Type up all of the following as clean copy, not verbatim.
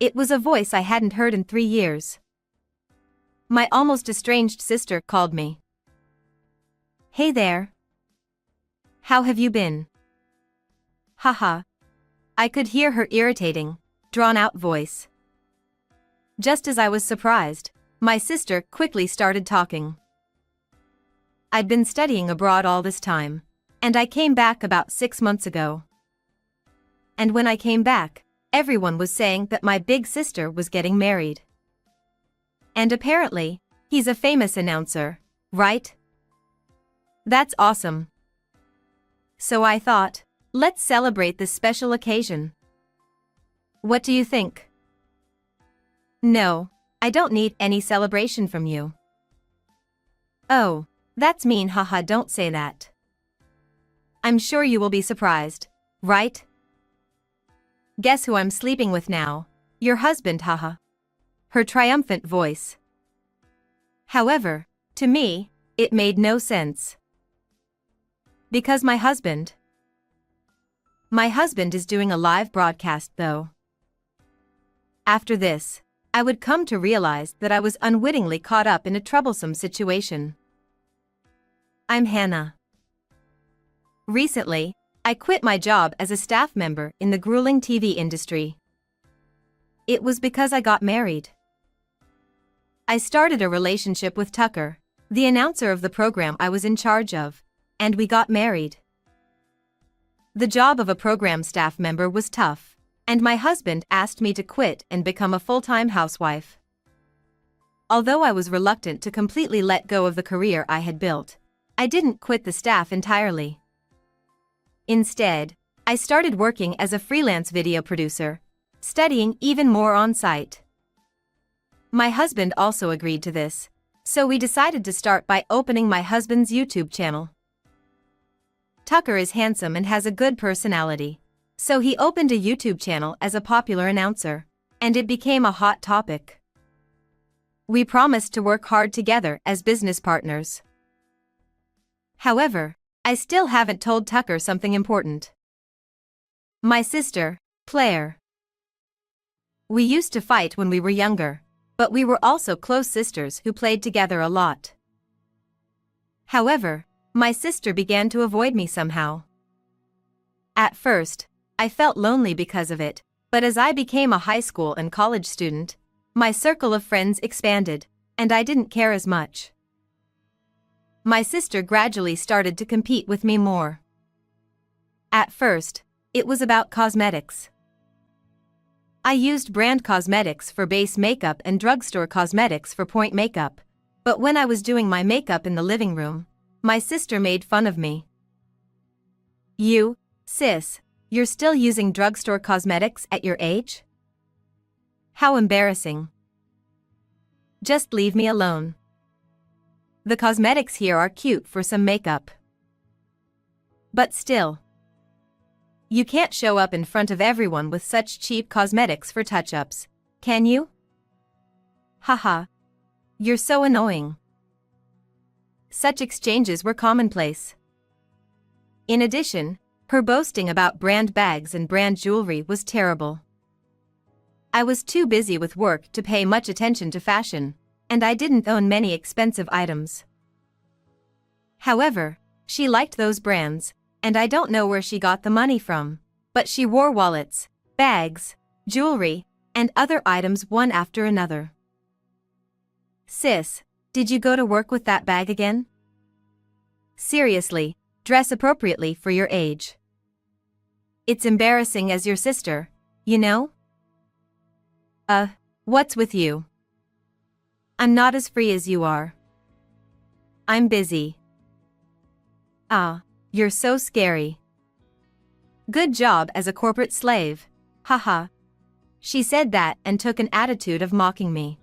It was a voice I hadn't heard in 3 years. My almost estranged sister called me. "Hey there. How have you been?" Haha. I could hear her irritating, drawn-out voice. Just as I was surprised, my sister quickly started talking. "I'd been studying abroad all this time, and I came back about 6 months ago. And when I came back, everyone was saying that my big sister was getting married. And apparently, he's a famous announcer, right? That's awesome. So I thought, let's celebrate this special occasion. What do you think?" "No, I don't need any celebration from you." "Oh, that's mean, haha, don't say that. I'm sure you will be surprised, right? Guess who I'm sleeping with now? Your husband, haha." Her triumphant voice. However, to me, it made no sense. Because my husband is doing a live broadcast though. After this, I would come to realize that I was unwittingly caught up in a troublesome situation. I'm Hannah. Recently, I quit my job as a staff member in the grueling TV industry. It was because I got married. I started a relationship with Tucker, the announcer of the program I was in charge of, and we got married. The job of a program staff member was tough, and my husband asked me to quit and become a full-time housewife. Although I was reluctant to completely let go of the career I had built, I didn't quit the staff entirely. Instead, I started working as a freelance video producer, studying even more on-site. My husband also agreed to this, so we decided to start by opening my husband's YouTube channel. Tucker is handsome and has a good personality, so he opened a YouTube channel as a popular announcer, and it became a hot topic. We promised to work hard together as business partners. However, I still haven't told Tucker something important. My sister, Claire. We used to fight when we were younger, but we were also close sisters who played together a lot. However, my sister began to avoid me somehow. At first, I felt lonely because of it, but as I became a high school and college student, my circle of friends expanded, and I didn't care as much. My sister gradually started to compete with me more. At first, it was about cosmetics. I used brand cosmetics for base makeup and drugstore cosmetics for point makeup, but when I was doing my makeup in the living room, my sister made fun of me. "You, sis, you're still using drugstore cosmetics at your age? How embarrassing. Just leave me alone. The cosmetics here are cute for some makeup. But still, you can't show up in front of everyone with such cheap cosmetics for touch-ups, can you? Haha. You're so annoying." Such exchanges were commonplace. In addition, her boasting about brand bags and brand jewelry was terrible. I was too busy with work to pay much attention to fashion, and I didn't own many expensive items. However, she liked those brands, and I don't know where she got the money from, but she wore wallets, bags, jewelry, and other items one after another. "Sis, did you go to work with that bag again? Seriously, dress appropriately for your age. It's embarrassing as your sister, you know?" What's with you? I'm not as free as you are. I'm busy. Ah, you're so scary. Good job as a corporate slave, haha. She said that and took an attitude of mocking me.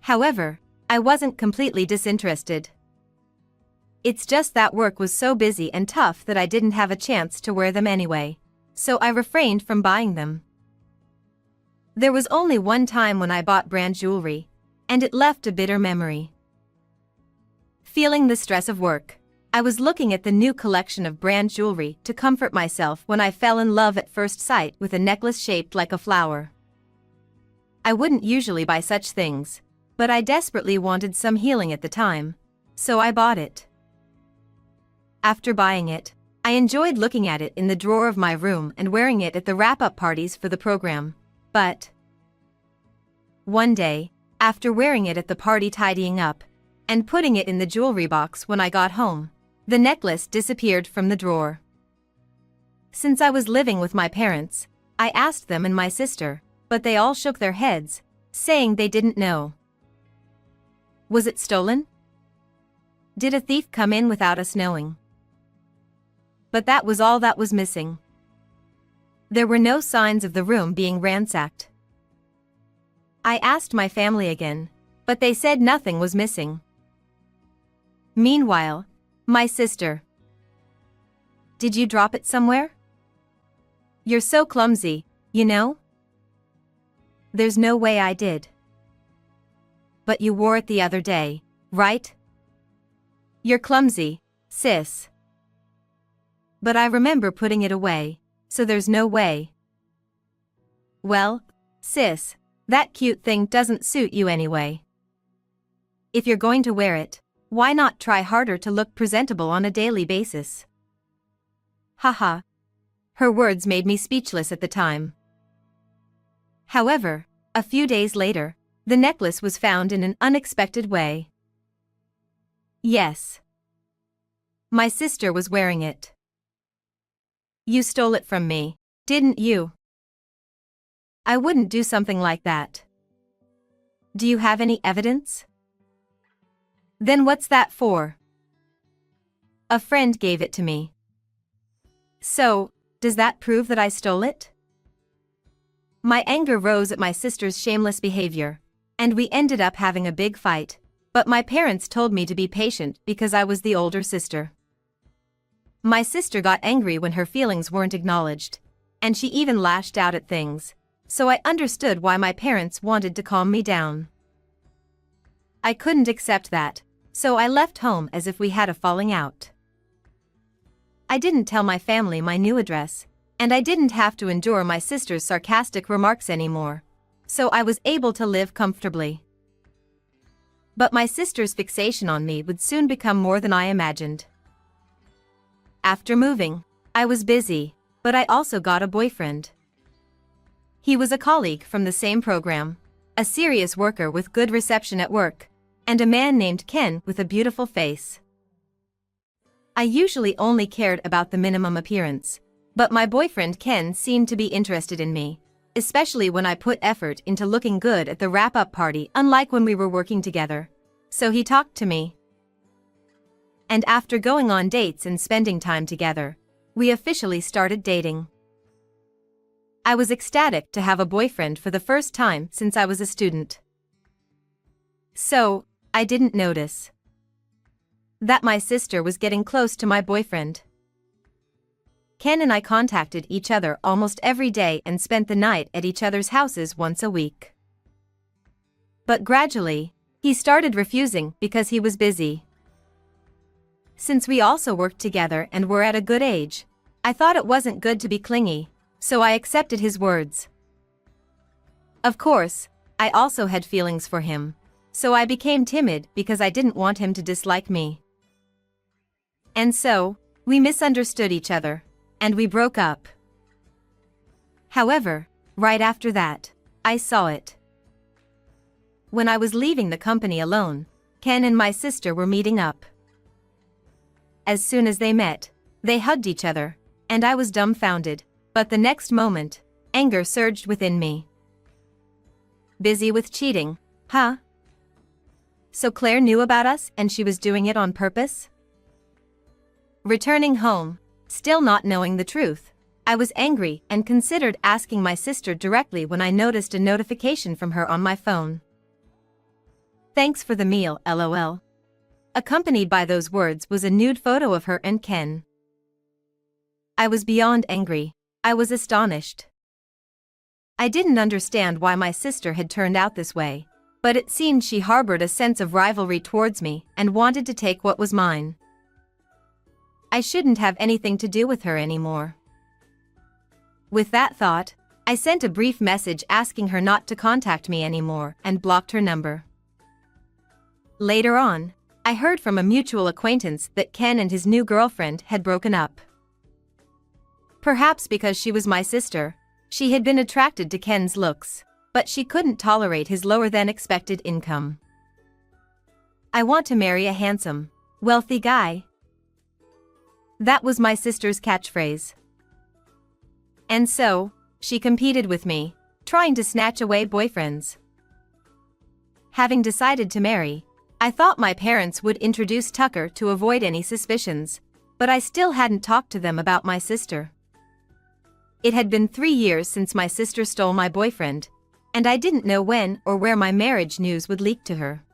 However, I wasn't completely disinterested. It's just that work was so busy and tough that I didn't have a chance to wear them anyway, so I refrained from buying them. There was only one time when I bought brand jewelry, and it left a bitter memory. Feeling the stress of work, I was looking at the new collection of brand jewelry to comfort myself when I fell in love at first sight with a necklace shaped like a flower. I wouldn't usually buy such things, but I desperately wanted some healing at the time, so I bought it. After buying it, I enjoyed looking at it in the drawer of my room and wearing it at the wrap-up parties for the program, but one day, after wearing it at the party tidying up, and putting it in the jewelry box when I got home, the necklace disappeared from the drawer. Since I was living with my parents, I asked them and my sister, but they all shook their heads, saying they didn't know. Was it stolen? Did a thief come in without us knowing? But that was all that was missing. There were no signs of the room being ransacked. I asked my family again, but they said nothing was missing. Meanwhile, my sister. Did you drop it somewhere? You're so clumsy, you know? There's no way I did. But you wore it the other day, right? You're clumsy, sis. But I remember putting it away, so there's no way. Well, sis, that cute thing doesn't suit you anyway. If you're going to wear it, why not try harder to look presentable on a daily basis? Haha. Her words made me speechless at the time. However, a few days later, the necklace was found in an unexpected way. Yes. My sister was wearing it. You stole it from me, didn't you? I wouldn't do something like that. Do you have any evidence? Then what's that for? A friend gave it to me. So, does that prove that I stole it? My anger rose at my sister's shameless behavior, and we ended up having a big fight, but my parents told me to be patient because I was the older sister. My sister got angry when her feelings weren't acknowledged, and she even lashed out at things, so I understood why my parents wanted to calm me down. I couldn't accept that, so I left home as if we had a falling out. I didn't tell my family my new address, and I didn't have to endure my sister's sarcastic remarks anymore, so I was able to live comfortably. But my sister's fixation on me would soon become more than I imagined. After moving, I was busy, but I also got a boyfriend. He was a colleague from the same program, a serious worker with good reception at work, and a man named Ken with a beautiful face. I usually only cared about the minimum appearance, but my boyfriend Ken seemed to be interested in me, especially when I put effort into looking good at the wrap-up party, unlike when we were working together. So he talked to me. And after going on dates and spending time together, we officially started dating. I was ecstatic to have a boyfriend for the first time since I was a student. So, I didn't notice that my sister was getting close to my boyfriend. Ken and I contacted each other almost every day and spent the night at each other's houses once a week. But gradually, he started refusing because he was busy. Since we also worked together and were at a good age, I thought it wasn't good to be clingy, so I accepted his words. Of course, I also had feelings for him, so I became timid because I didn't want him to dislike me. And so, we misunderstood each other, and we broke up. However, right after that, I saw it. When I was leaving the company alone, Ken and my sister were meeting up. As soon as they met, they hugged each other, and I was dumbfounded, but the next moment, anger surged within me. Busy with cheating, huh? So Claire knew about us and she was doing it on purpose? Returning home, still not knowing the truth, I was angry and considered asking my sister directly when I noticed a notification from her on my phone. Thanks for the meal, LOL. Accompanied by those words was a nude photo of her and Ken. I was beyond angry. I was astonished. I didn't understand why my sister had turned out this way, but it seemed she harbored a sense of rivalry towards me and wanted to take what was mine. I shouldn't have anything to do with her anymore. With that thought, I sent a brief message asking her not to contact me anymore and blocked her number. Later on, I heard from a mutual acquaintance that Ken and his new girlfriend had broken up. Perhaps because she was my sister, she had been attracted to Ken's looks, but she couldn't tolerate his lower-than-expected income. "I want to marry a handsome, wealthy guy." That was my sister's catchphrase. And so, she competed with me, trying to snatch away boyfriends. Having decided to marry, I thought my parents would introduce Tucker to avoid any suspicions, but I still hadn't talked to them about my sister. It had been 3 years since my sister stole my boyfriend, and I didn't know when or where my marriage news would leak to her.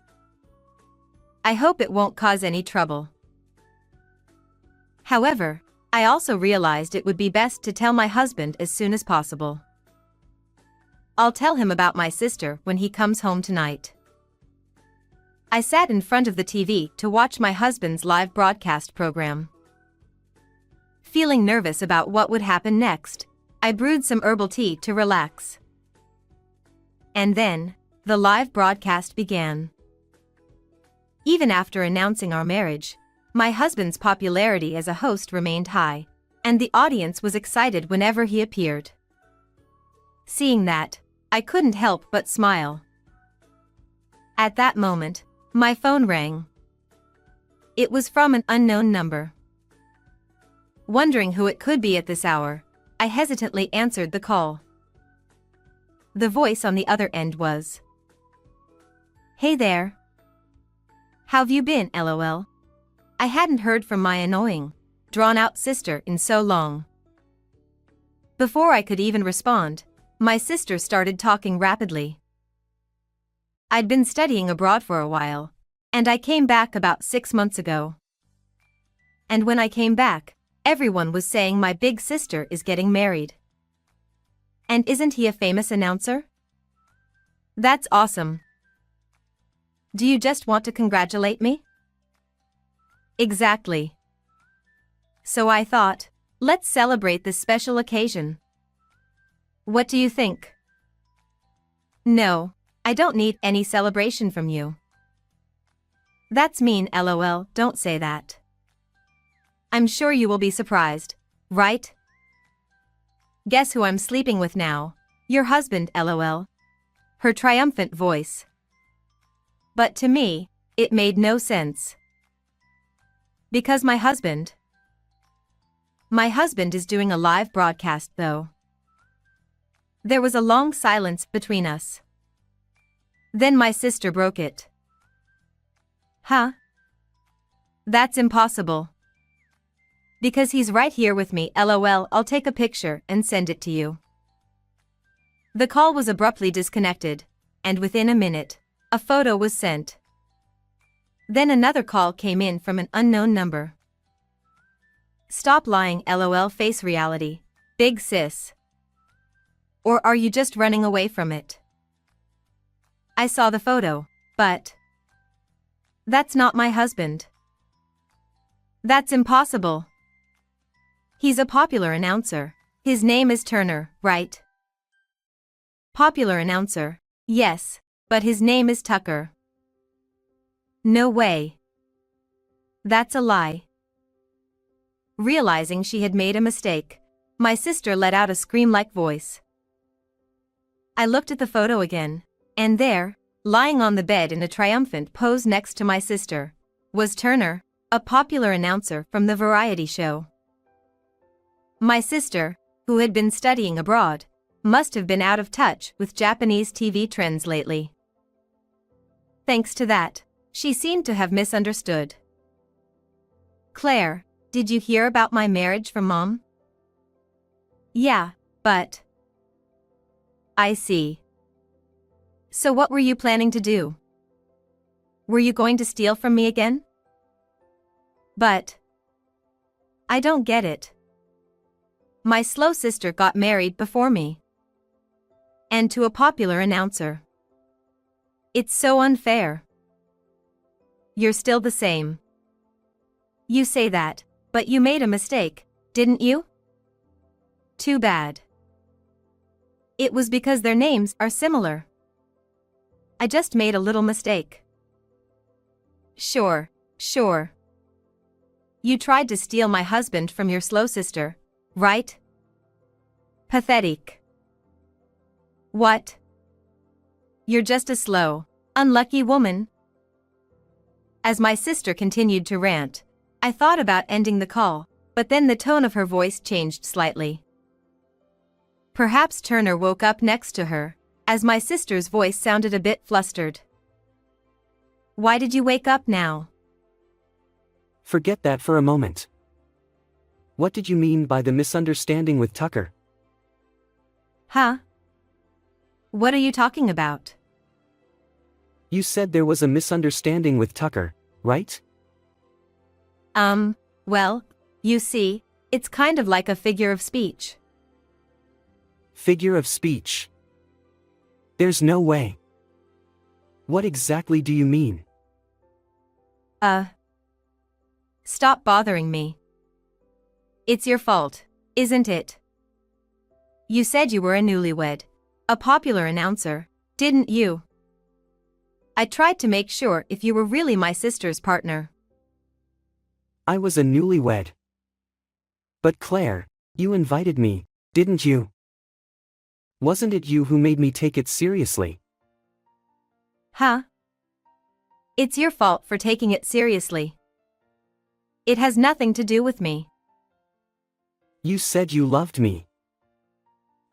I hope it won't cause any trouble. However, I also realized it would be best to tell my husband as soon as possible. I'll tell him about my sister when he comes home tonight. I sat in front of the TV to watch my husband's live broadcast program. Feeling nervous about what would happen next, I brewed some herbal tea to relax. And then, the live broadcast began. Even after announcing our marriage, my husband's popularity as a host remained high, and the audience was excited whenever he appeared. Seeing that, I couldn't help but smile. At that moment, my phone rang. It was from an unknown number. Wondering who it could be at this hour, I hesitantly answered the call. The voice on the other end was, "Hey there. How've you been, LOL?" I hadn't heard from my annoying, drawn-out sister in so long. Before I could even respond, my sister started talking rapidly. I'd been studying abroad for a while, and I came back about 6 months ago. And when I came back, everyone was saying my big sister is getting married. And isn't he a famous announcer? That's awesome. Do you just want to congratulate me? Exactly. So I thought, let's celebrate this special occasion. What do you think? No, I don't need any celebration from you. That's mean, LOL, don't say that. I'm sure you will be surprised, right? Guess who I'm sleeping with now? Your husband, LOL. Her triumphant voice. But to me, it made no sense. Because my husband is doing a live broadcast though. There was a long silence between us. Then my sister broke it. Huh? That's impossible. Because he's right here with me, LOL, I'll take a picture and send it to you. The call was abruptly disconnected, and within a minute, a photo was sent. Then another call came in from an unknown number. Stop lying, LOL, face reality, big sis. Or are you just running away from it? I saw the photo, but that's not my husband. That's impossible. He's a popular announcer. His name is Turner, right? Popular announcer, yes, but his name is Tucker. No way. That's a lie. Realizing she had made a mistake, my sister let out a scream-like voice. I looked at the photo again, and there, lying on the bed in a triumphant pose next to my sister, was Turner, a popular announcer from the variety show. My sister, who had been studying abroad, must have been out of touch with Japanese TV trends lately. Thanks to that, she seemed to have misunderstood. Claire, did you hear about my marriage from Mom? Yeah, but... I see. So what were you planning to do? Were you going to steal from me again? But... I don't get it. My slow sister got married before me. And to a popular announcer. It's so unfair. You're still the same. You say that, but you made a mistake, didn't you? Too bad. It was because their names are similar. I just made a little mistake. Sure. You tried to steal my husband from your slow sister, right? Pathetic. What? You're just a slow, unlucky woman. As my sister continued to rant, I thought about ending the call, but then the tone of her voice changed slightly. Perhaps Turner woke up next to her, as my sister's voice sounded a bit flustered. Why did you wake up now? Forget that for a moment. What did you mean by the misunderstanding with Tucker? Huh? What are you talking about? You said there was a misunderstanding with Tucker, right? Well, you see, it's kind of like a figure of speech. Figure of speech? There's no way. What exactly do you mean? Stop bothering me. It's your fault, isn't it? You said you were a newlywed, a popular announcer, didn't you? I tried to make sure if you were really my sister's partner. I was a newlywed. But Claire, you invited me, didn't you? Wasn't it you who made me take it seriously? Huh? It's your fault for taking it seriously. It has nothing to do with me. You said you loved me.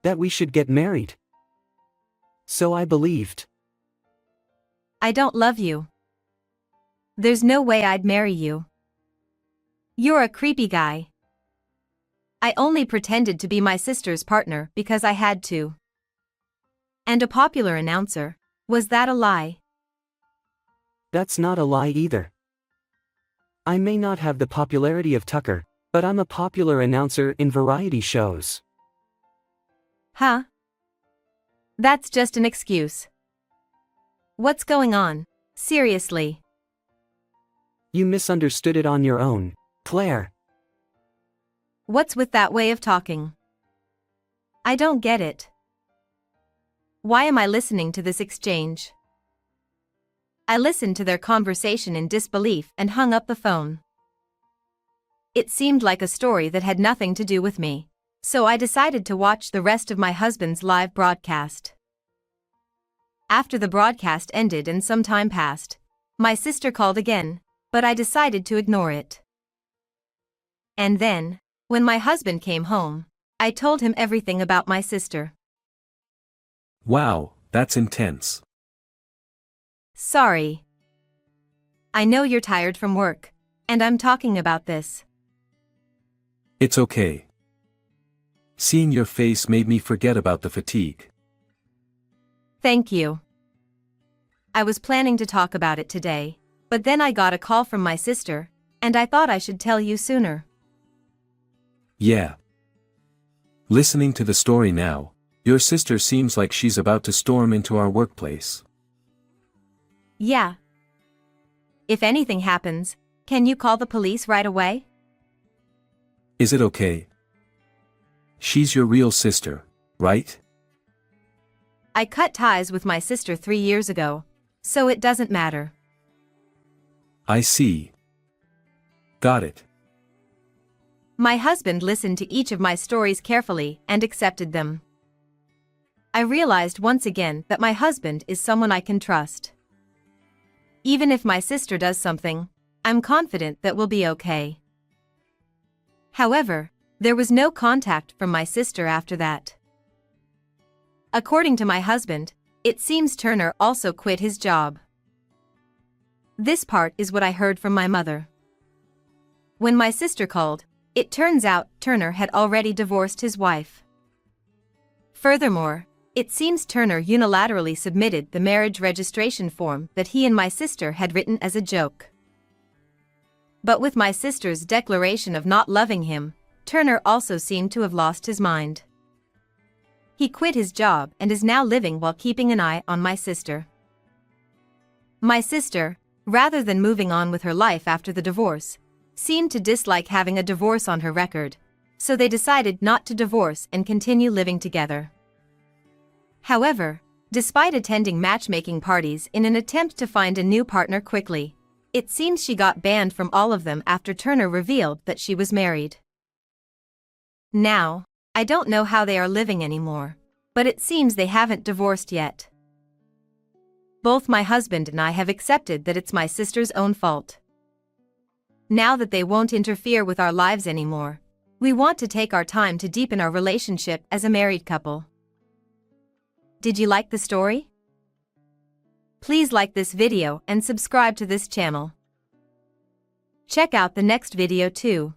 That we should get married. So I believed. I don't love you. There's no way I'd marry you. You're a creepy guy. I only pretended to be my sister's partner because I had to. And a popular announcer, was that a lie? That's not a lie either. I may not have the popularity of Tucker, but I'm a popular announcer in variety shows. Huh? That's just an excuse. What's going on, seriously? You misunderstood it on your own, Claire. What's with that way of talking? I don't get it. Why am I listening to this exchange? I listened to their conversation in disbelief and hung up the phone. It seemed like a story that had nothing to do with me, so I decided to watch the rest of my husband's live broadcast. After the broadcast ended and some time passed, my sister called again, but I decided to ignore it. And then, when my husband came home, I told him everything about my sister. Wow, that's intense. Sorry. I know you're tired from work, and I'm talking about this. It's okay. Seeing your face made me forget about the fatigue. Thank you. I was planning to talk about it today, but then I got a call from my sister, and I thought I should tell you sooner. Yeah. Listening to the story now, your sister seems like she's about to storm into our workplace. Yeah. If anything happens, can you call the police right away? Is it okay? She's your real sister, right? I cut ties with my sister 3 years ago, so it doesn't matter. I see. Got it. My husband listened to each of my stories carefully and accepted them. I realized once again that my husband is someone I can trust. Even if my sister does something, I'm confident that we'll be okay. However, there was no contact from my sister after that. According to my husband, it seems Turner also quit his job. This part is what I heard from my mother. When my sister called, it turns out Turner had already divorced his wife. Furthermore, it seems Turner unilaterally submitted the marriage registration form that he and my sister had written as a joke. But with my sister's declaration of not loving him, Turner also seemed to have lost his mind. He quit his job and is now living while keeping an eye on my sister. My sister, rather than moving on with her life after the divorce, seemed to dislike having a divorce on her record, so they decided not to divorce and continue living together. However, despite attending matchmaking parties in an attempt to find a new partner quickly, it seems she got banned from all of them after Turner revealed that she was married. Now, I don't know how they are living anymore, but it seems they haven't divorced yet. Both my husband and I have accepted that it's my sister's own fault. Now that they won't interfere with our lives anymore, we want to take our time to deepen our relationship as a married couple. Did you like the story? Please like this video and subscribe to this channel. Check out the next video too.